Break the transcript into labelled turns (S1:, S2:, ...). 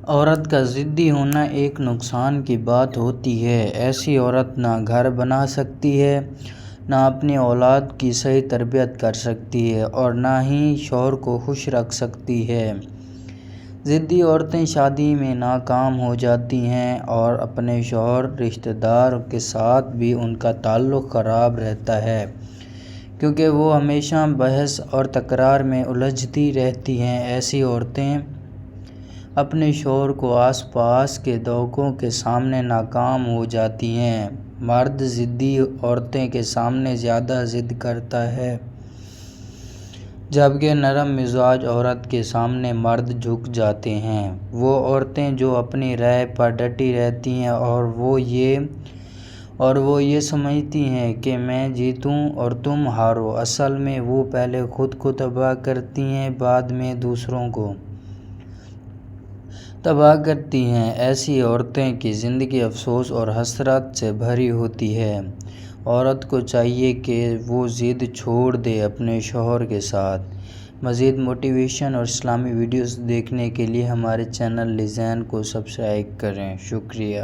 S1: عورت کا ضدی ہونا ایک نقصان کی بات ہوتی ہے۔ ایسی عورت نہ گھر بنا سکتی ہے، نہ اپنی اولاد کی صحیح تربیت کر سکتی ہے اور نہ ہی شوہر کو خوش رکھ سکتی ہے۔ ضدی عورتیں شادی میں ناکام ہو جاتی ہیں اور اپنے شوہر، رشتہ دار کے ساتھ بھی ان کا تعلق خراب رہتا ہے، کیونکہ وہ ہمیشہ بحث اور تکرار میں الجھتی رہتی ہیں۔ ایسی عورتیں اپنے شوہر کو آس پاس کے لوگوں کے سامنے ناکام ہو جاتی ہیں۔ مرد ضدی عورتوں کے سامنے زیادہ ضد کرتا ہے، جبکہ نرم مزاج عورت کے سامنے مرد جھک جاتے ہیں۔ وہ عورتیں جو اپنی رائے پر ڈٹی رہتی ہیں اور وہ یہ سمجھتی ہیں کہ میں جیتوں اور تم ہارو، اصل میں وہ پہلے خود کو تباہ کرتی ہیں، بعد میں دوسروں کو تباہ کرتی ہیں۔ ایسی عورتوں کی زندگی افسوس اور حسرت سے بھری ہوتی ہے۔ عورت کو چاہیے کہ وہ ضد چھوڑ دے اپنے شوہر کے ساتھ۔ مزید موٹیویشن اور اسلامی ویڈیوز دیکھنے کے لیے ہمارے چینل لذین کو سبسکرائب کریں۔ شکریہ۔